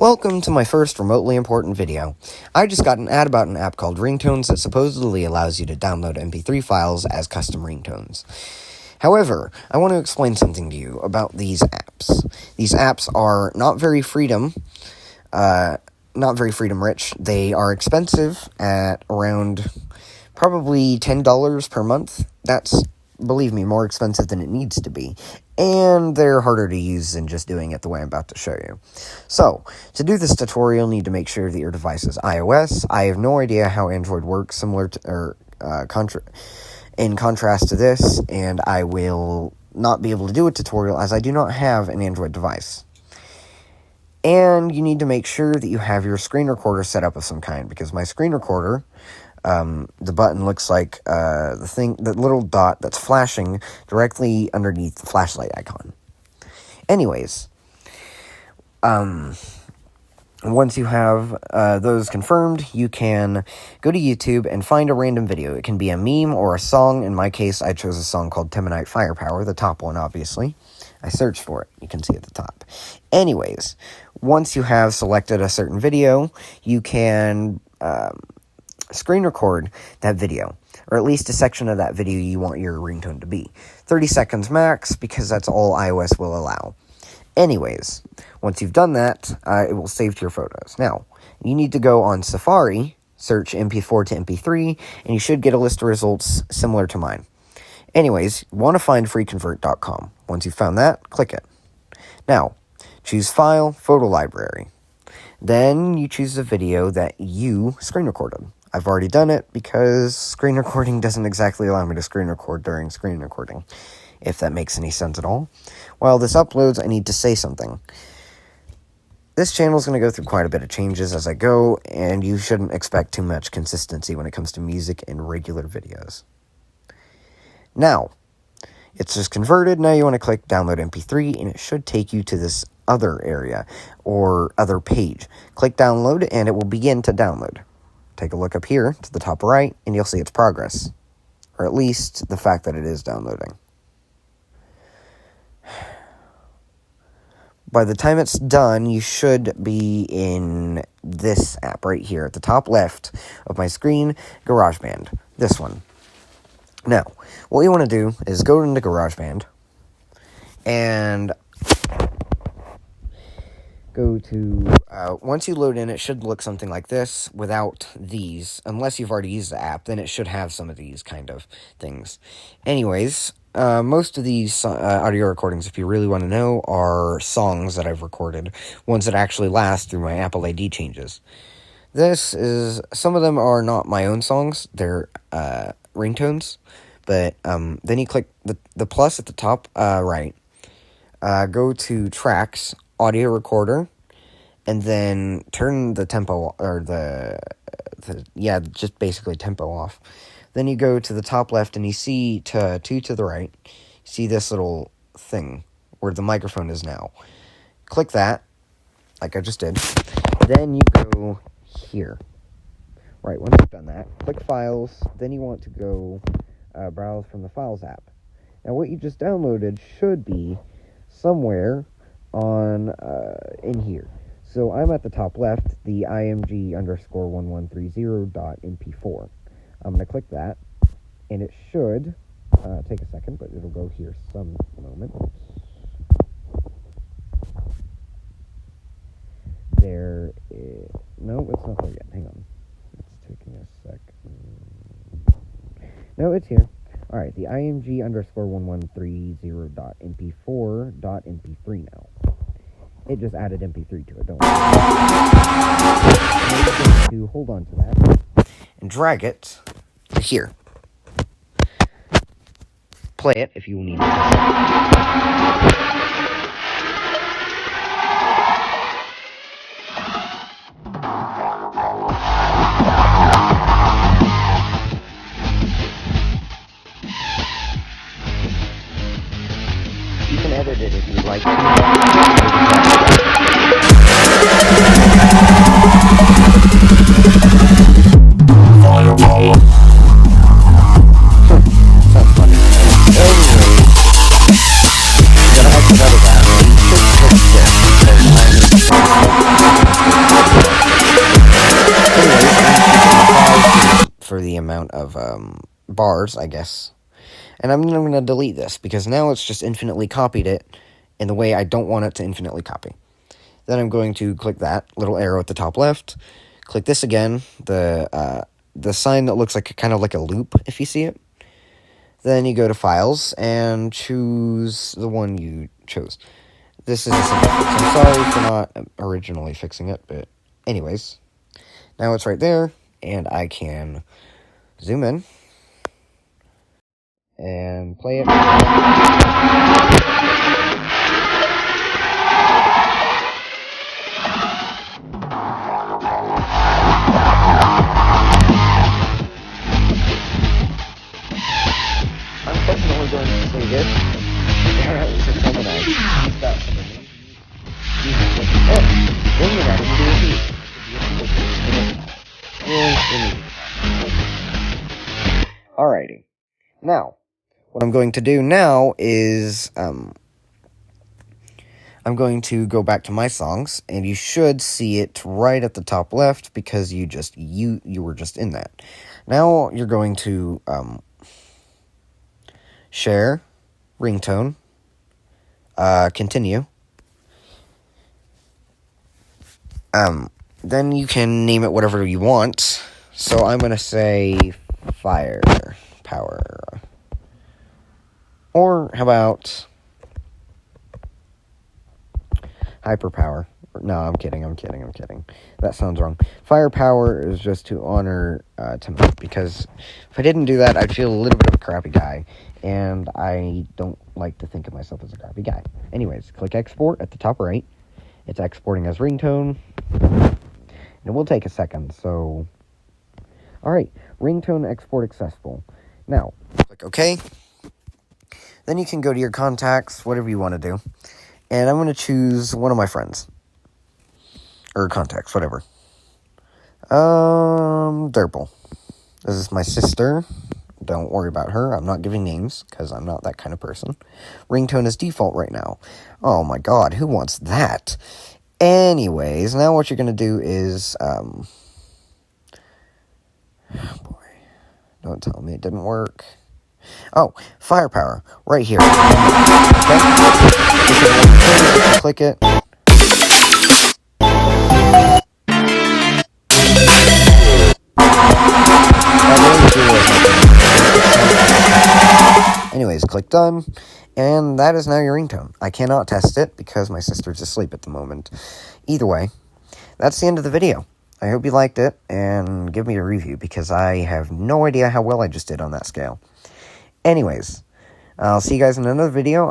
Welcome to my first remotely important video. I just got an ad about an app called Ringtones that supposedly allows you to download MP3 files as custom ringtones. However, I want to explain something to you about these apps. These apps are not very freedom rich. They are expensive at around probably $10 per month. That's, believe me, more expensive than it needs to be. And they're harder to use than just doing it the way I'm about to show you. So, to do this tutorial, you need to make sure that your device is iOS. I have no idea how Android works, in contrast to this, and I will not be able to do a tutorial as I do not have an Android device. And you need to make sure that you have your screen recorder set up of some kind, because my screen recorder, the button looks like the little dot that's flashing directly underneath the flashlight icon. Anyways, once you have those confirmed, you can go to YouTube and find a random video. It can be a meme or a song. In my case, I chose a song called Temanite Firepower, the top one, obviously. I searched for it. You can see at the top. Anyways, once you have selected a certain video, you can screen record that video, or at least a section of that video you want your ringtone to be. 30 seconds max, because that's all iOS will allow. Anyways, once you've done that, it will save to your photos. Now, you need to go on Safari, search MP4 to MP3, and you should get a list of results similar to mine. Anyways, you want to find freeconvert.com. Once you've found that, click it. Now, choose File, Photo Library. Then you choose the video that you screen recorded. I've already done it because screen recording doesn't exactly allow me to screen record during screen recording, if that makes any sense at all. While this uploads, I need to say something. This channel is going to go through quite a bit of changes as I go, and you shouldn't expect too much consistency when it comes to music and regular videos. Now, it's just converted. Now you want to click Download MP3, and it should take you to this other area, or other page. Click Download, and it will begin to download. Take a look up here to the top right, and you'll see its progress. Or at least the fact that it is downloading. By the time it's done, you should be in this app right here at the top left of my screen, GarageBand. This one. Now, what you want to do is go into GarageBand and go to, once you load in, it should look something like this without these. Unless you've already used the app, then it should have some of these kind of things. Anyways, most of these audio recordings, if you really want to know, are songs that I've recorded, ones that actually last through my Apple ID changes. Some of them are not my own songs, they're ringtones, but then you click the plus at the top right, go to Tracks, Audio Recorder, and then turn the tempo, or just basically tempo off. Then you go to the top left, and you see two to the right, you see this little thing where the microphone is now. Click that, like I just did. Then you go here. Right, once you've done that, click Files. Then you want to go browse from the Files app. Now, what you just downloaded should be somewhere on in here. So I'm at the top left, the img_1130.mp4. I'm going to click that, and it should take a second, but it'll go here some moment. No, it's not there yet. Hang on. It's taking a sec. No, it's here. All right, the img_1130.mp4.mp3 now. It just added MP3 to it, don't worry. To hold on to that and drag it to here. Play it if you need it. You can edit it if you'd like to. Sounds funny. Anyway, the amount of bars, I guess. And I'm going to delete this because now it's just infinitely copied it in the way I don't want it to infinitely copy. Then I'm going to click that little arrow at the top left. Click this again, the sign that looks like kind of like a loop, if you see it. Then you go to Files and choose the one you chose. This is a simple fix. I'm sorry for not originally fixing it, but anyways. Now it's right there, and I can zoom in and play it. I'm definitely going to play this. It's a Gemini. He's got some amazing music. Oh, bring it out of the Alrighty. Now, what I'm going to do now is, I'm going to go back to my songs, and you should see it right at the top left because you were just in that. Now you're going to, share, ringtone, continue. Then you can name it whatever you want. So I'm going to say firepower. Or how about hyperpower? No, I'm kidding. That sounds wrong. Firepower is just to honor Timothy, because if I didn't do that, I'd feel a little bit of a crappy guy, and I don't like to think of myself as a crappy guy. Anyways, click export at the top right. It's exporting as ringtone, and it will take a second, so... Alright, ringtone export accessible. Now, click OK. Then you can go to your contacts, whatever you want to do. And I'm going to choose one of my friends. Or contacts, whatever. Derple. This is my sister. Don't worry about her. I'm not giving names, because I'm not that kind of person. Ringtone is default right now. Oh my god, who wants that? Anyways, now what you're going to do is, oh boy. Don't tell me it didn't work. Oh, firepower, right here. Okay. Click it. Anyways, click done, and that is now your ringtone. I cannot test it because my sister's asleep at the moment. Either way, that's the end of the video. I hope you liked it, and give me a review, because I have no idea how well I just did on that scale. Anyways, I'll see you guys in another video.